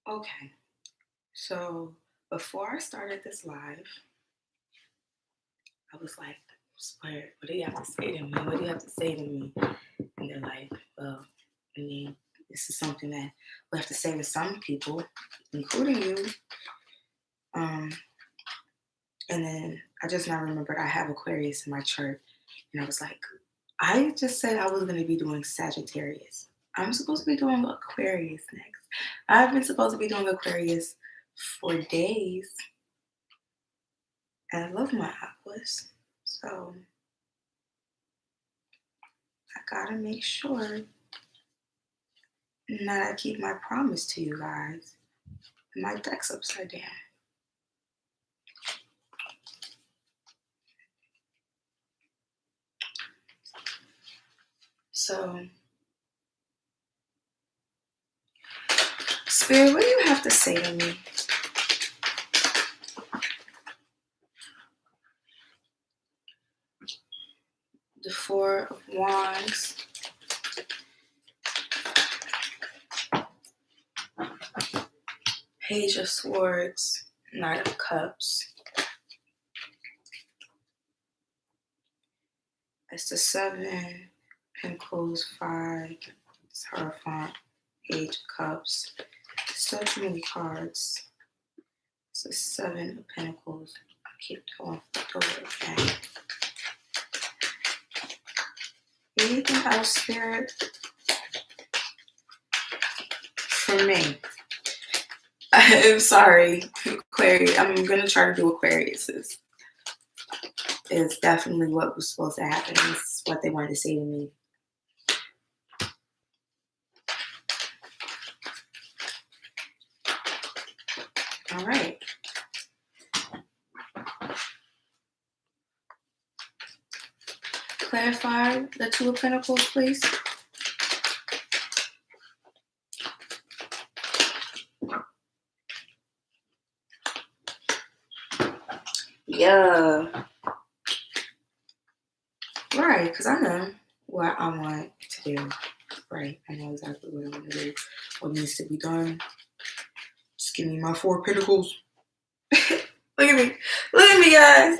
Okay, so before I started this live, I was like, Spirit, what do you have to say to me? What do you have to say to me? And they're like, well, I mean, this is something that we have to say to some people, including you. Um, and then I just now remembered I have Aquarius in my chart. And I was like, I just said I was going to be doing Sagittarius. I'm supposed to be doing Aquarius next. I've been supposed to be doing Aquarius for days. And I love my Aquas. So I gotta make sure that I keep my promise to you guys. And my deck's upside down. So, Spirit, what do you have to say to me? The Four of Wands. Page of Swords. Knight of Cups. It's the Seven, Pentacles, 5, it's Hierophant, Page of Cups. So many cards. It's the Seven of Pentacles. I keep going over it again. Anything else, Spirit? For me. I'm sorry, Aquarius. I'm going to try to do Aquarius. It's definitely what was supposed to happen. It's what they wanted to say to me. All right. Clarify the Two of Pentacles, please. Yeah. Right, because I know what I want to do. Right, I know exactly what I want to do. What needs to be done. Just give me my Four of Pentacles. Look at me. Look at me, guys.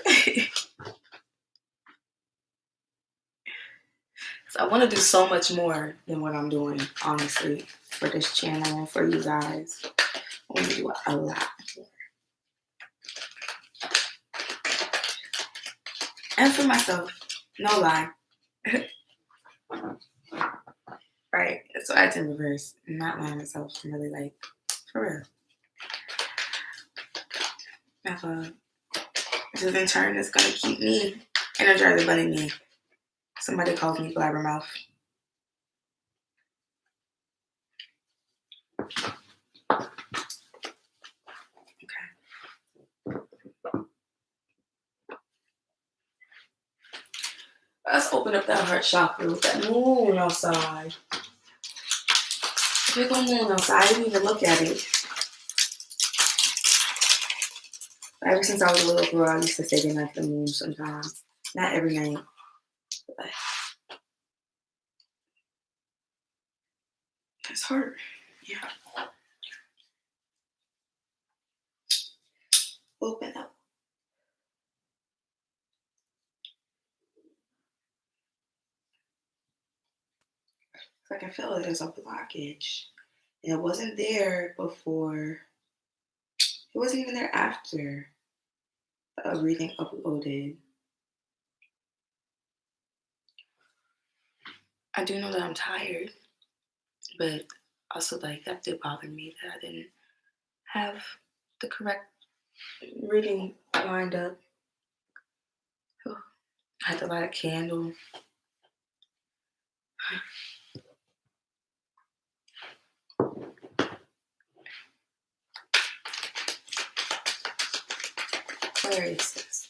So I want to do so much more than what I'm doing, honestly, for this channel and for you guys. I want to do a lot more. And for myself. No lie. Right. So I in reverse. I'm not lying myself. I'm really like, for real. This in turn is going to keep me energized by me. Somebody calls me blabbermouth. Okay. Let's open up that heart chakra with that moon outside. Big old moon outside. I didn't even look at it. Ever since I was a little girl, I used to say goodnight to the moon sometimes. Not every night. But it's hard. Yeah. Open up. It's like I feel like there's a blockage. And it wasn't there before. It wasn't even there after the reading uploaded. I do know that I'm tired, but also like that did bother me that I didn't have the correct reading lined up. I had to light a candle. Aquarius.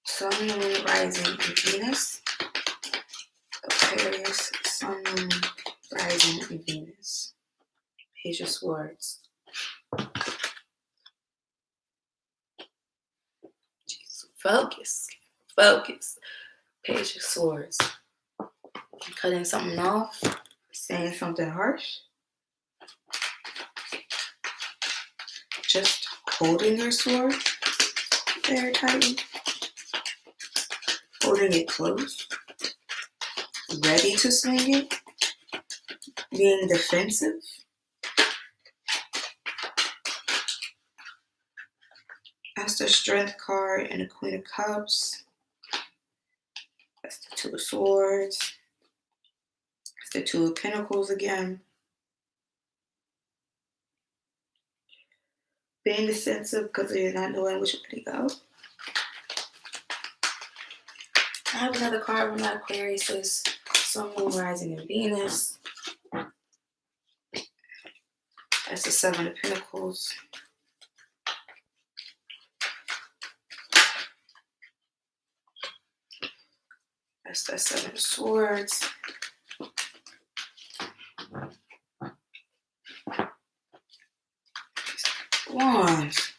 Sun, Moon, Rising, and Venus. Aquarius, Sun, Moon, Rising, and Venus. Page of Swords. Jeez, focus. Focus. Page of Swords. Cutting something off. Saying something harsh. just holding your sword very tightly, holding it close, ready to swing it, being defensive. That's the Strength card and the Queen of Cups. That's the Two of Swords. That's the Two of Pentacles again. Being defensive because you're not knowing which way to go. I have another card from my Aquarius. Says Sun, Moon, Rising, and Venus. That's the Seven of Pentacles. That's the Seven of Swords. Wands.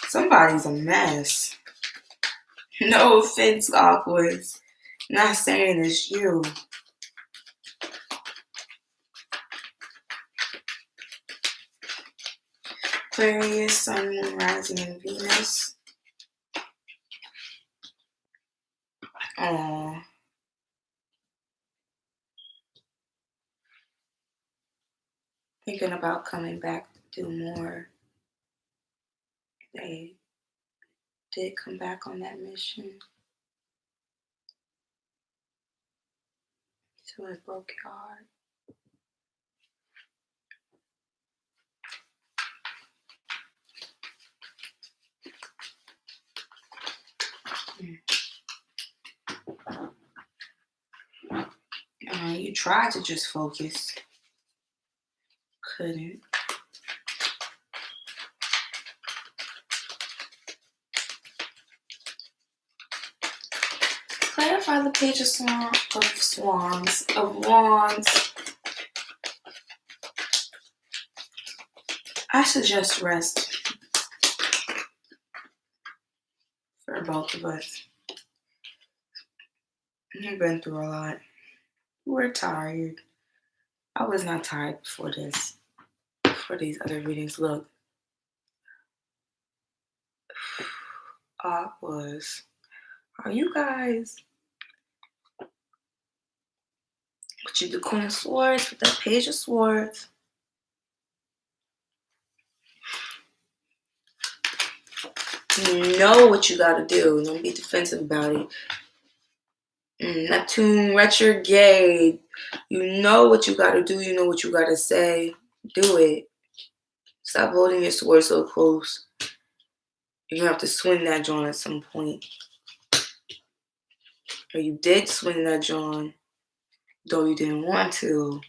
Somebody's a mess. No offense, Aquarius. Not saying it's you. Aquarius, Sun, Moon, Rising, and Venus. Aww. Thinking about coming back to do more. They did come back on that mission. So it broke your heart. You tried to just focus. Couldn't. Clarify the Page of Wands. I suggest rest for both of us. You've been through a lot. We're tired. I was not tired before this. For these other readings, look. I was. Are you guys? But you the Queen of Swords with that Page of Swords. You know what you gotta do. Don't be defensive about it. Neptune retrograde. You know what you gotta do. You know what you gotta say. Do it. Stop holding your sword so close. You're gonna have to swing that John at some point. Or you did swing that John, though you didn't want to.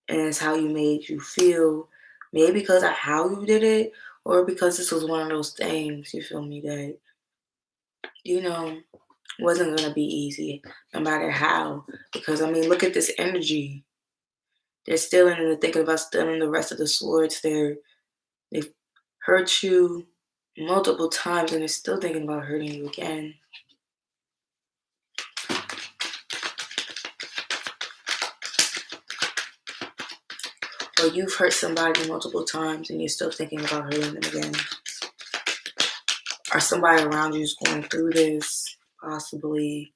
And it's how you made you feel. Maybe because of how you did it, or because this was one of those things, you feel me, that, wasn't going to be easy, no matter how. Because, look at this energy. They're stealing and they're thinking about stealing the rest of the swords. They've hurt you multiple times and they're still thinking about hurting you again. Or you've hurt somebody multiple times and you're still thinking about hurting them again. Or somebody around you is going through this, possibly.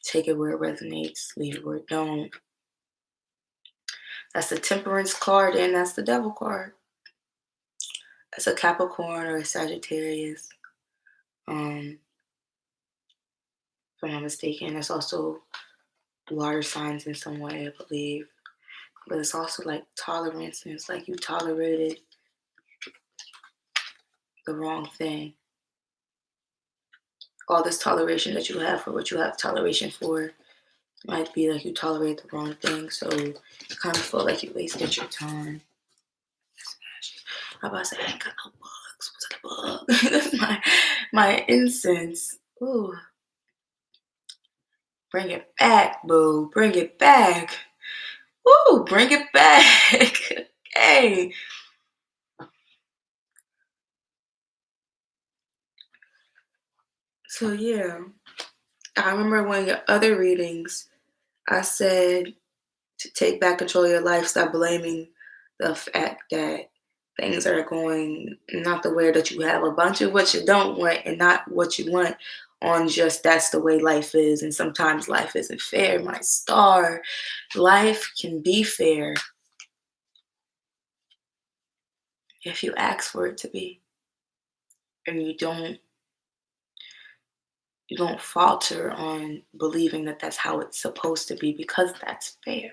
Take it where it resonates, leave it where it don't. That's the Temperance card and that's the Devil card. That's a Capricorn or a Sagittarius. If I'm not mistaken, that's also water signs in some way, I believe. But it's also like tolerance, and it's like you tolerated the wrong thing. All this toleration that you have for what you have toleration for might be like you tolerate the wrong thing, so you kind of feel like you wasted your time. I'm about to say, I ain't got no bugs. What's that bug? That's my incense. Ooh. Bring it back, boo. Bring it back. Ooh, bring it back. Okay. So yeah, I remember one of your other readings, I said to take back control of your life, stop blaming the fact that things are going not the way that you have a bunch of what you don't want and not what you want, on just that's the way life is. And sometimes life isn't fair, my star. Life can be fair if you ask for it to be, and you don't falter on believing that that's how it's supposed to be, because that's fair,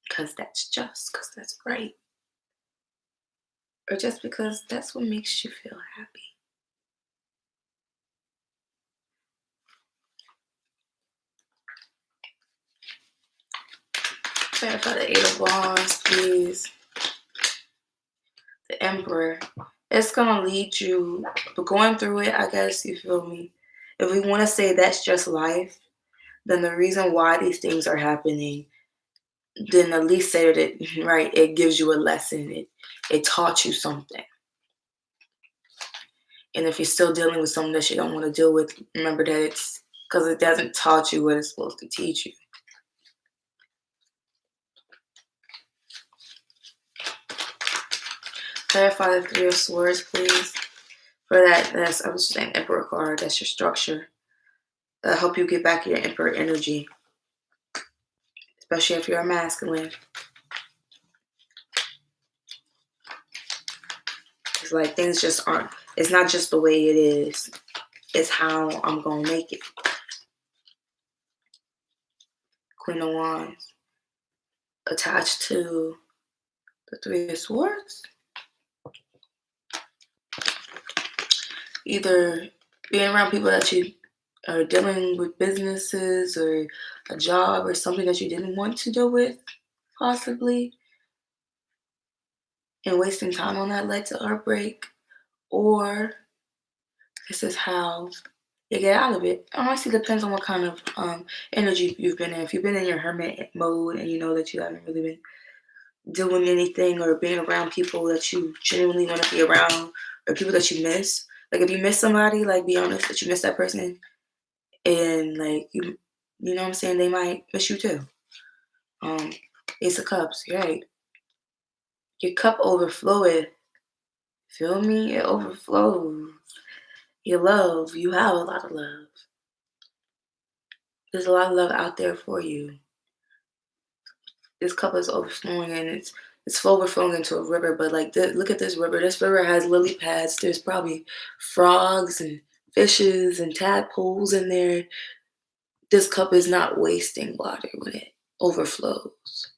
because that's just, because that's right, or just because that's what makes you feel happy. Clarify the Eight of Wands, please. The Emperor. It's gonna lead you, but going through it, I guess, you feel me? If we want to say that's just life, then the reason why these things are happening, then at least say that it, right, it gives you a lesson. It taught you something. And if you're still dealing with something that you don't want to deal with, remember that it's because it doesn't taught you what it's supposed to teach you. Clarify the Three of Swords, please. For that's, I was saying, Emperor card. That's your structure. That'll help you get back your Emperor energy, especially if you're a masculine. It's like things just aren't. It's not just the way it is. It's how I'm gonna make it. Queen of Wands attached to the Three of Swords. Either being around people that you are dealing with, businesses or a job or something that you didn't want to deal with, possibly, and wasting time on that led to heartbreak, or this is how you get out of it. It honestly depends on what kind of energy you've been in. If you've been in your hermit mode and you know that you haven't really been doing anything or being around people that you genuinely want to be around, or people that you miss. Like if you miss somebody, like be honest that you miss that person, and like you know what I'm saying, they might miss you too. Ace of Cups, right? Your cup overfloweth. Feel me? It overflows. Your love, you have a lot of love. There's a lot of love out there for you. This cup is overflowing, and it's overflowing into a river. But like, look at this river. This river has lily pads. There's probably frogs and fishes and tadpoles in there. This cup is not wasting water when it overflows.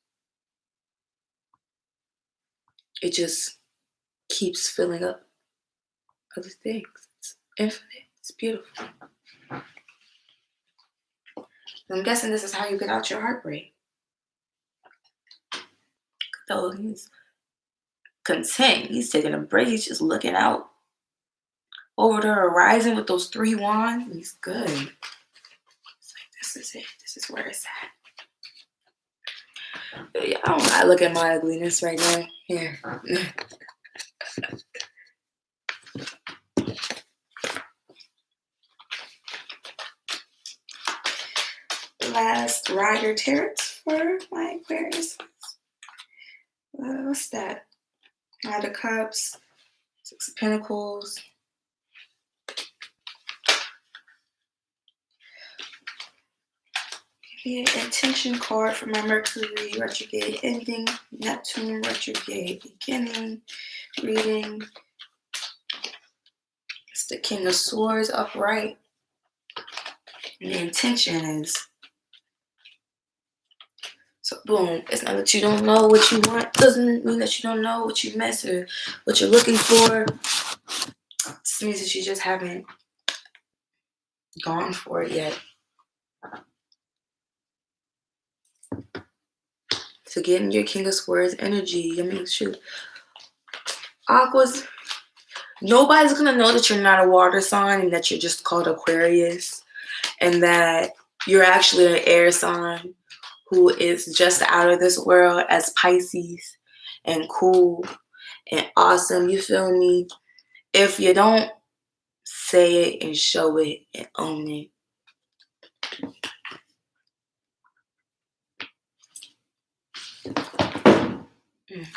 It just keeps filling up other things. It's infinite. It's beautiful. I'm guessing this is how you get out your heartbreak. Though he's content. He's taking a break. He's just looking out over the horizon with those three wands. He's good. It's like, this is it. This is where it's at. But yeah, I don't know. I look at my ugliness right now. Here. Last rider tarot for my Aquarius. What's that? Knight of Cups, Six of Pentacles. Give me an intention card for my Mercury retrograde ending, Neptune retrograde beginning, reading. It's the King of Swords upright. And the intention is, so boom, it's not that you don't know what you want, doesn't mean that you don't know what you miss or what you're looking for. It just means that you just haven't gone for it yet. So getting your King of Swords energy, I mean, shoot. Aquas, nobody's gonna know that you're not a water sign and that you're just called Aquarius and that you're actually an air sign who is just out of this world as Pisces and cool and awesome. You feel me? If you don't say it and show it and own it.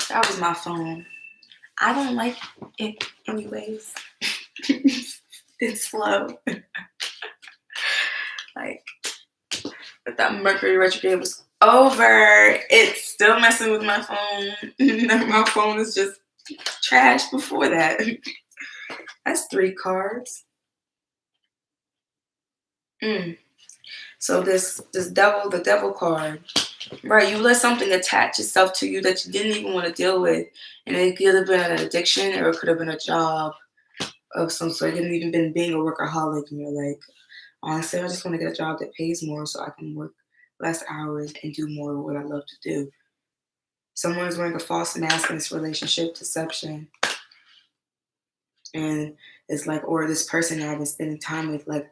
That was my phone. I don't like it anyways. It's slow. Like, if that Mercury retrograde was over, it's still messing with my phone. My phone is just trash before that. That's 3 cards. So this devil, the devil card, right? You let something attach itself to you that you didn't even want to deal with, and it could have been an addiction, or it could have been a job of some sort. It could have even been being a workaholic, and you're like, honestly, I just want to get a job that pays more so I can work less hours and do more of what I love to do. Someone is wearing a false mask in this relationship, deception. And it's like, or this person I've been spending time with, like,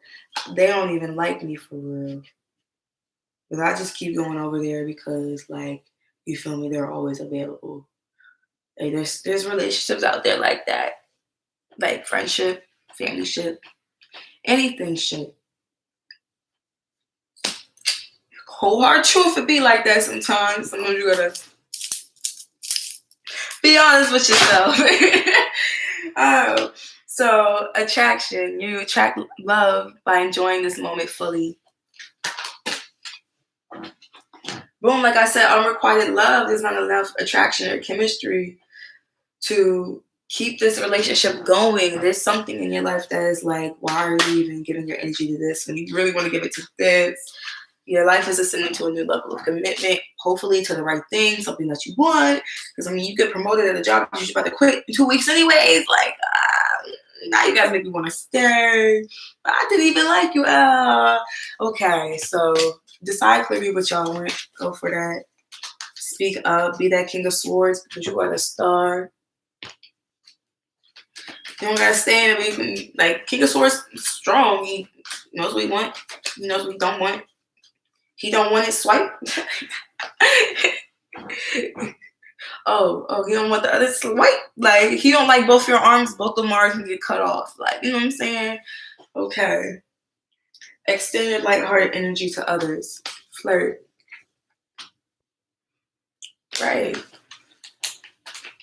they don't even like me for real. But I just keep going over there because, like, you feel me, they're always available. Like, there's relationships out there like that. Like friendship, family ship, anything shit. Whole hard truth, it be like that sometimes. Sometimes you gotta be honest with yourself. Oh, so attraction. You attract love by enjoying this moment fully. Boom, like I said, unrequited love is not enough attraction or chemistry to keep this relationship going. There's something in your life that is like, why are you even giving your energy to this when you really want to give it to this? Your life is ascending to a new level of commitment, hopefully to the right thing, something that you want. Because, I mean, you get promoted at a job you're about to quit in 2 weeks anyways. Like, now you guys make me want to stay. But I didn't even like you. Okay, so decide clearly what y'all want. Go for that. Speak up. Be that King of Swords because you are the star. You don't gotta stay in it. Even like King of Swords, strong. He knows what he wants. He knows what he don't want. He don't want it. Swipe. oh, he don't want the other swipe. Like he don't like both your arms. Both of them are can get cut off. Like you know what I'm saying? Okay. Extend your lighthearted energy to others. Flirt. Right.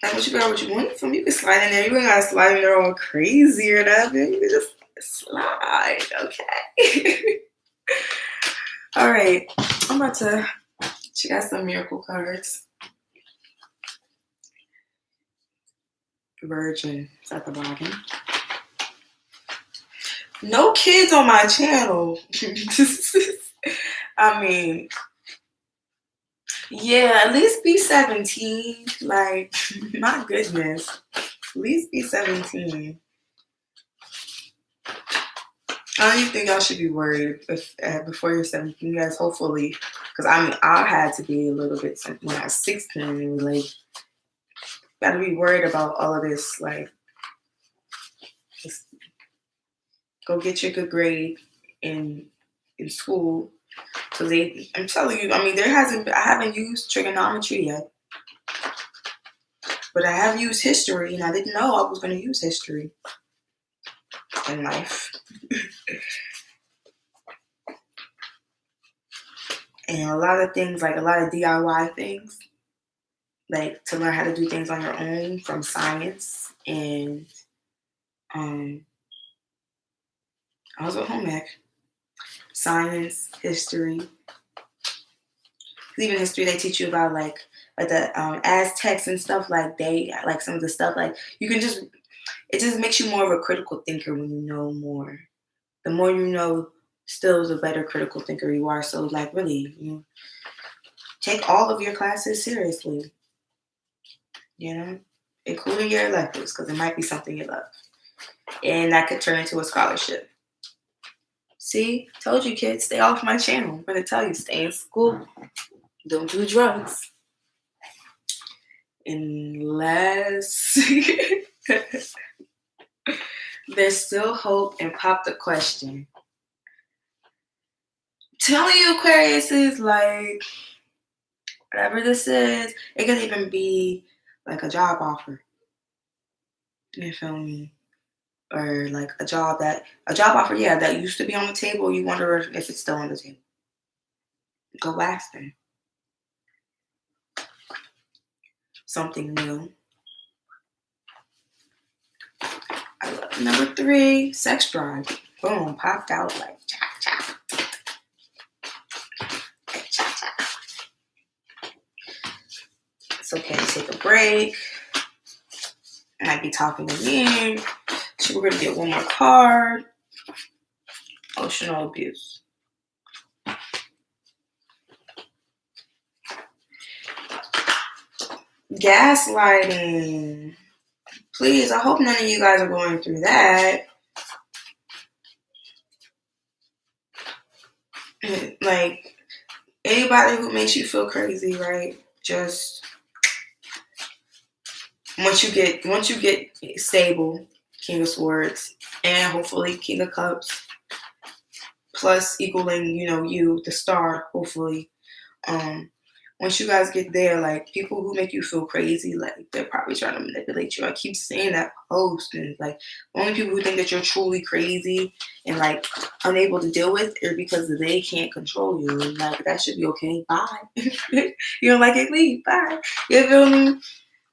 Like what you got, what you want from you can slide in there. You ain't gotta slide in there all crazy or nothing. You can just slide. Okay. All right. I'm about to check out some miracle cards. Virgin is at the bottom. No kids on my channel. I mean, yeah, at least be 17. Like, my goodness. At least be 17. I don't even think y'all should be worried before you're 17, guys, hopefully. Because, I mean, I had to be a little bit when I was 16. Like, gotta be worried about all of this. Like, just go get your good grade in school. So I'm telling you, I mean, I haven't used trigonometry yet. But I have used history, and I didn't know I was going to use history in life. And a lot of things, like a lot of DIY things, like to learn how to do things on your own from science and also home ec, science, history. Even history, they teach you about like the Aztecs and stuff. Like some of the stuff. Like you can just, it just makes you more of a critical thinker when you know more. The more you know, still the better critical thinker you are. So like really, you take all of your classes seriously. You know, including your electives, because it might be something you love, and that could turn into a scholarship. See, told you kids, stay off my channel. I'm gonna tell you, stay in school. Don't do drugs. Unless there's still hope, and pop the question. Telling you, Aquarius is like, whatever this is, it could even be like a job offer. You feel me? Or like a job offer, yeah, that used to be on the table. You wonder if it's still on the table. Go ask them. something new. Number 3, sex drive. Boom, popped out like cha cha. Cha cha. It's okay to take a break. I might be talking again. So we're gonna get one more card. Emotional abuse. Gaslighting. Please, I hope none of you guys are going through that. Like, anybody who makes you feel crazy, right? Just once you get stable, King of Swords, and hopefully King of Cups, plus equaling, you, the star, hopefully. Once you guys get there, like, people who make you feel crazy, like, they're probably trying to manipulate you. I keep saying that post, and like, only people who think that you're truly crazy and like unable to deal with it because they can't control you. And like, that should be okay. Bye. You don't like it, leave. Bye. You feel me?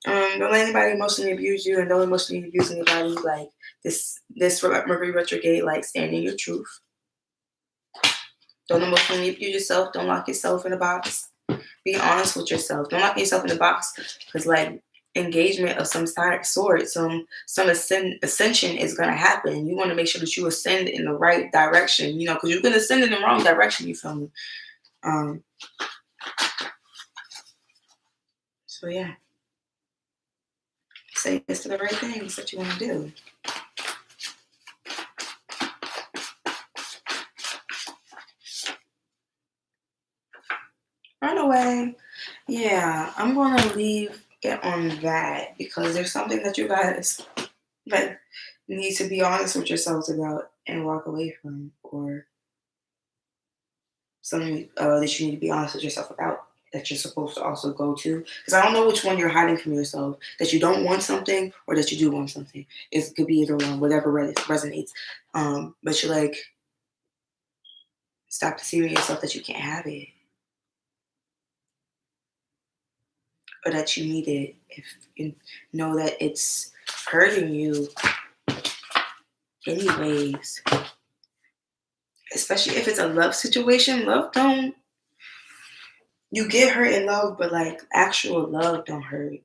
Don't let anybody emotionally abuse you, and don't emotionally abuse anybody. Like, this Mercury retrograde, like, stand in your truth. Don't emotionally abuse yourself. Don't lock yourself in a box. Be honest with yourself. Don't lock yourself in a box, because like, engagement of some sort, some ascension is gonna happen. You want to make sure that you ascend in the right direction, because you can ascend in the wrong direction. You feel me? So yeah, say yes to the right things that you want to do. Run away. Yeah, I'm gonna leave it on that, because there's something that you guys like need to be honest with yourselves about and walk away from, or something that you need to be honest with yourself about, that you're supposed to also go to. Because I don't know which one you're hiding from yourself, that you don't want something or that you do want something. It could be either one, whatever resonates. But you're like, stop deceiving yourself that you can't have it, or that you need it. If you know that it's hurting you anyways, especially if it's a love situation. Love don't, you get hurt in love, but like, actual love don't hurt.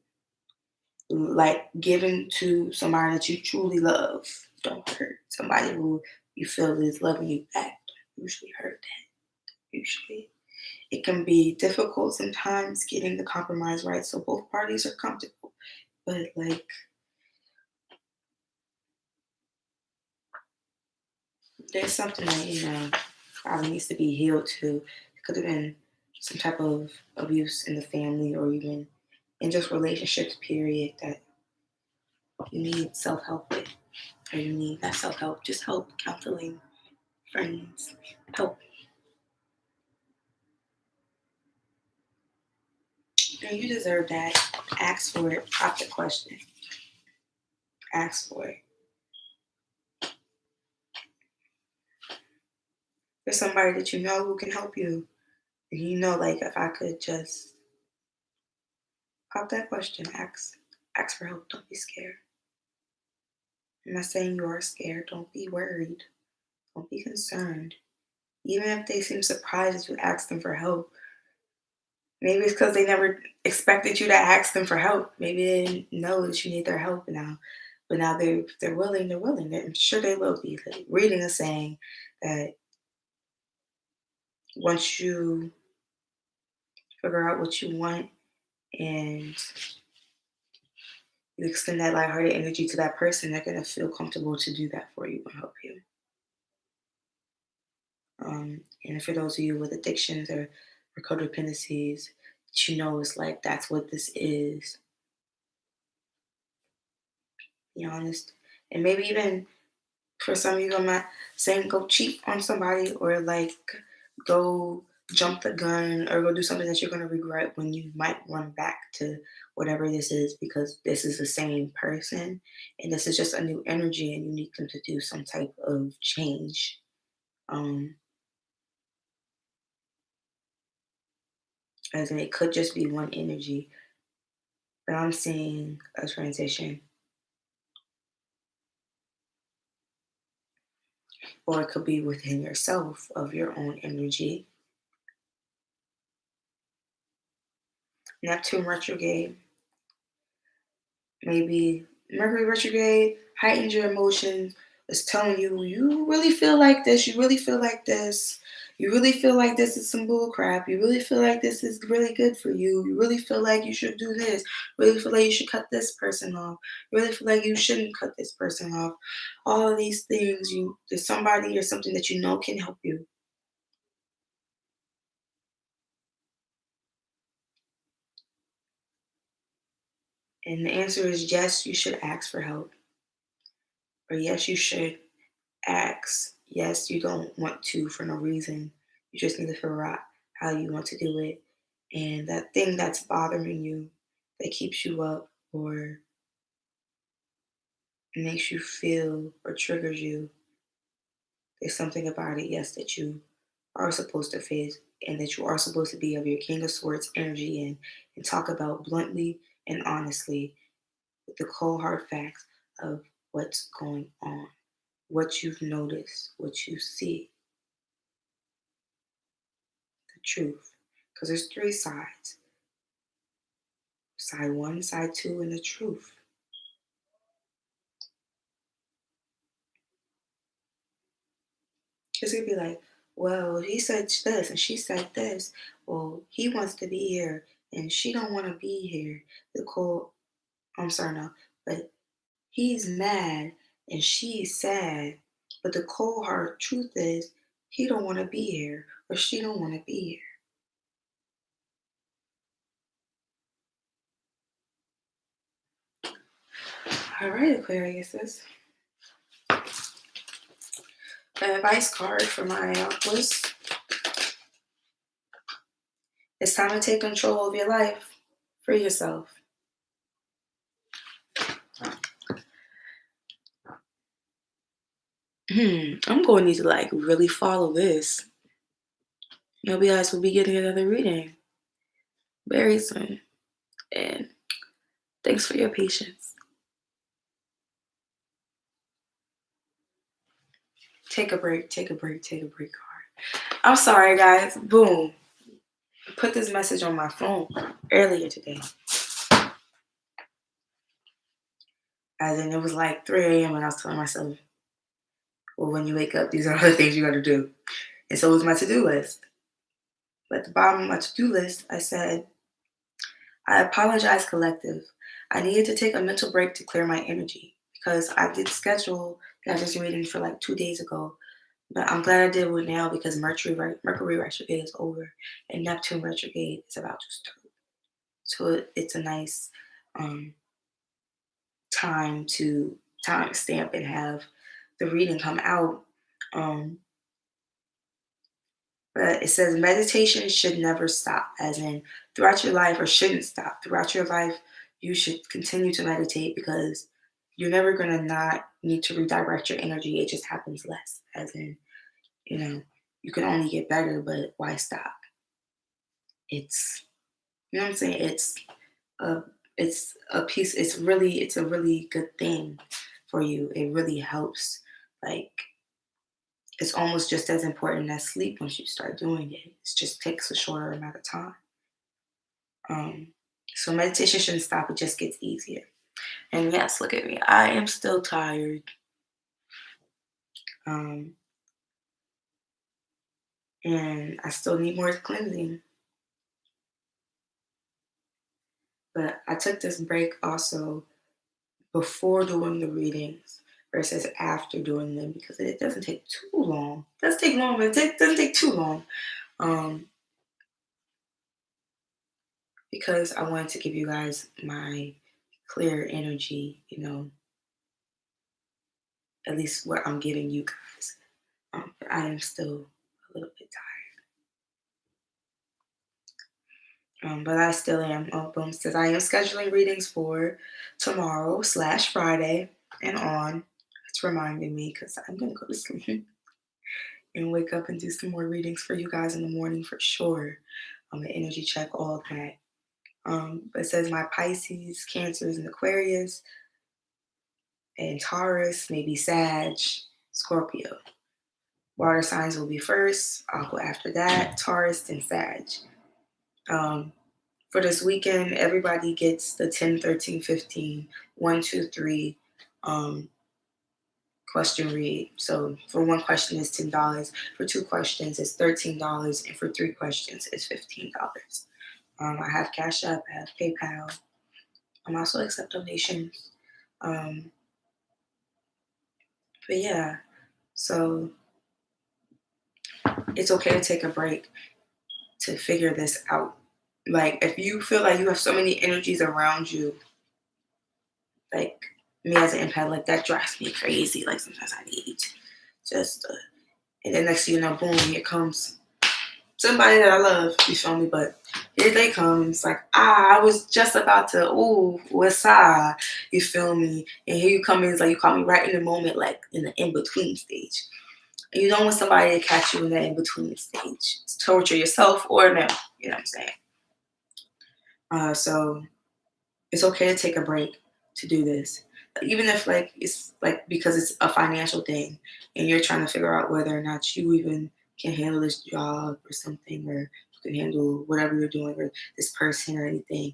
Like, giving to somebody that you truly love don't hurt. Somebody who you feel is loving you back don't usually hurt that. Usually, it can be difficult sometimes getting the compromise right, so both parties are comfortable. But like, there's something that probably needs to be healed too. It could have been some type of abuse in the family, or even in just relationships. Period. That you need self-help with, or you need not self-help, just help, counseling, friends, help. And you deserve that. Ask for it. Pop the question. Ask for it. There's somebody that you know who can help you. And like, if I could just pop that question, ask for help. Don't be scared. I'm not saying you are scared. Don't be worried. Don't be concerned. Even if they seem surprised that you ask them for help, maybe it's because they never expected you to ask them for help. Maybe they didn't know that you need their help now. But now they're willing. They're willing. I'm sure they will be. Like, reading is saying that once you figure out what you want and you extend that lighthearted energy to that person, they're gonna feel comfortable to do that for you and help you. And for those of you with addictions or codependencies, it's like, that's what this is. Be honest, and maybe even for some of you, I'm not saying go cheat on somebody, or like, go jump the gun, or go do something that you're going to regret when you might run back to whatever this is, because this is the same person and this is just a new energy, and you need them to do some type of change. As in, it could just be one energy. but I'm seeing a transition, or it could be within yourself of your own energy. Neptune retrograde, maybe Mercury retrograde heightens your emotions. It's telling you, you really feel like this, you really feel like this, you really feel like this is some bull crap, you really feel like this is really good for you, you really feel like you should do this, really feel like you should cut this person off, you really feel like you shouldn't cut this person off. All of these things, there's somebody or something that you know can help you. And the answer is yes, you should ask for help. Or yes, you should ask. Yes, you don't want to for no reason. You just need to figure out how you want to do it. And that thing that's bothering you, that keeps you up or makes you feel or triggers you, there's something about it, yes, that you are supposed to face and that you are supposed to be of your King of Swords energy and talk about bluntly and honestly with the cold hard facts of what's going on, what you've noticed, what you see, the truth. Because there's three sides: side one, side two, and the truth. It's gonna be like, well, he said this and she said this. Well, he wants to be here and she don't want to be here. The cold, I'm sorry, no, but he's mad and she's sad. But the cold hard truth is, he don't want to be here or she don't want to be here. All right, Aquariuses. The advice card for my was: it's time to take control of your life. Free yourself. I'm going to need to like really follow this. You guys will be getting another reading very soon. And thanks for your patience. Take a break, take a break, take a break card. I'm sorry, guys. Boom. I put this message on my phone earlier today. As in, it was like 3 a.m. and I was telling myself, well, when you wake up, these are all the things you got to do. And so it was my to-do list. But at the bottom of my to-do list, I said, I apologize, collective. I needed to take a mental break to clear my energy because I did schedule this reading for like 2 days ago. But I'm glad I did it now because Mercury retrograde is over and Neptune retrograde is about to start. So it's a nice um, time stamp and have the reading come out. Um, but it says meditation should never stop, as in throughout your life, or shouldn't stop. Throughout your life, you should continue to meditate because you're never going to not need to redirect your energy. It just happens less, as in, you can only get better, but why stop? It's, what I'm saying? A, it's a piece, it's a really good thing for you. It really helps. Like, it's almost just as important as sleep once you start doing it. It just takes a shorter amount of time. Um, so meditation shouldn't stop, it just gets easier. And yes, look at me. I am still tired. Um, and I still need more cleansing. But I took this break also before doing the readings versus after doing them because it doesn't take too long. It does take long, but it doesn't take too long. Um, because I wanted to give you guys my clear energy, at least what I'm giving you guys. But I am still a little bit tired. But I still am. Boom says I am scheduling readings for tomorrow/Friday and on. It's reminding me because I'm gonna go to sleep and wake up and do some more readings for you guys in the morning for sure. The energy check, all that. It says my Pisces, Cancers, and Aquarius, and Taurus, maybe Sag, Scorpio. Water signs will be first. I'll go after that. Taurus and Sag. For this weekend, everybody gets the 10, 13, 15, 1, 2, 3 question read. So for one question it's $10. For two questions it's $13, and for three questions it's $15. I have Cash App, I have PayPal. I also accept donations. But yeah, so it's okay to take a break to figure this out. Like if you feel like you have so many energies around you, like me as an empath, like that drives me crazy. Like sometimes I need just, and then next thing you know, boom, here comes somebody that I love. You feel me? But here they come. It's like I was just about to, what's up? You feel me? And here you come in. It's like you caught me right in the moment, like in the in between stage. And you don't want somebody to catch you in that in between stage. Torture yourself or no. You know what I'm saying? So it's okay to take a break to do this. Even if like it's like because it's a financial thing and you're trying to figure out whether or not you even can handle this job or something, or you can handle whatever you're doing or this person or anything,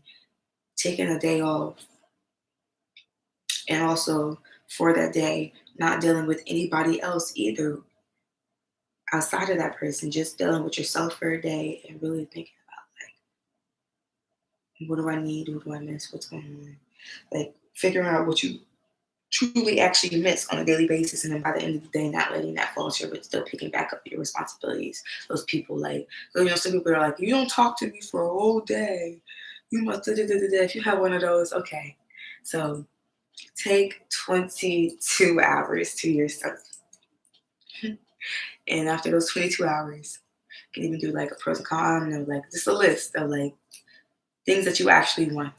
taking a day off, and also for that day not dealing with anybody else either outside of that person, just dealing with yourself for a day and really thinking about like what do I need, what do I miss, what's going on, like figuring out what you truly actually miss on a daily basis, and then by the end of the day not letting that fall into, but still picking back up your responsibilities. Those people like, some people are like, you don't talk to me for a whole day, you must da, da, da, da, da. If you have one of those, okay, so take 22 hours to yourself. And after those 22 hours, you can even do like a pros and cons, or like just a list of like things that you actually want,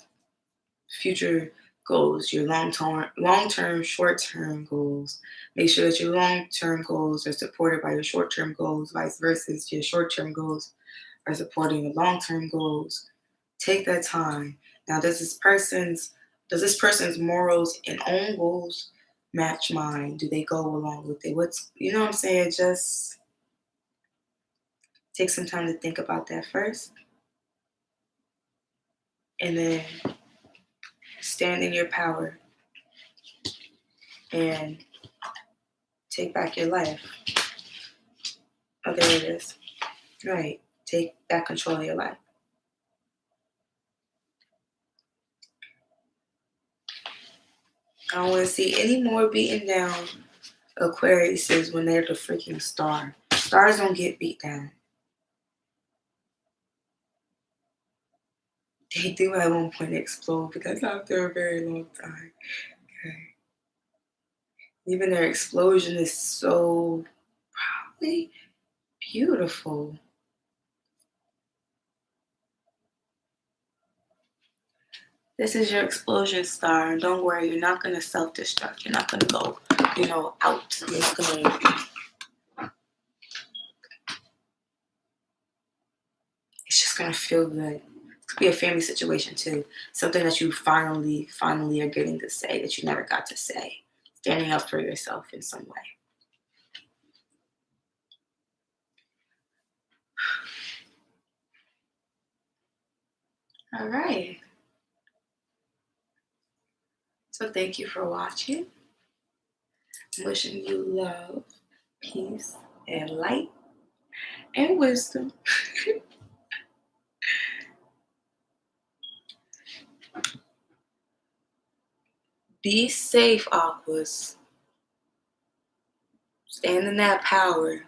future goals, your long-term, short-term goals. Make sure that your long-term goals are supported by your short-term goals, vice versa. Your short-term goals are supporting your long-term goals. Take that time. Now, does this person's morals and own goals match mine? Do they go along with it? What's, you know what I'm saying? Just take some time to think about that first, and then stand in your power and take back your life. Oh, there it is. Right. Take back control of your life. I don't want to see any more beating down Aquariuses when they're the freaking star. Stars don't get beat down. They do at one point explode, but that's after a very long time. Okay. Even their explosion is so probably beautiful. This is your explosion star. And don't worry, you're not going to self-destruct. You're not going to go, out. You're not going to... It's just going to feel good. It could be a family situation too. Something that you finally are getting to say that you never got to say. Standing up for yourself in some way. All right. So thank you for watching. I'm wishing you love, peace, and light, and wisdom. Be safe, Aquas. Stand in that power.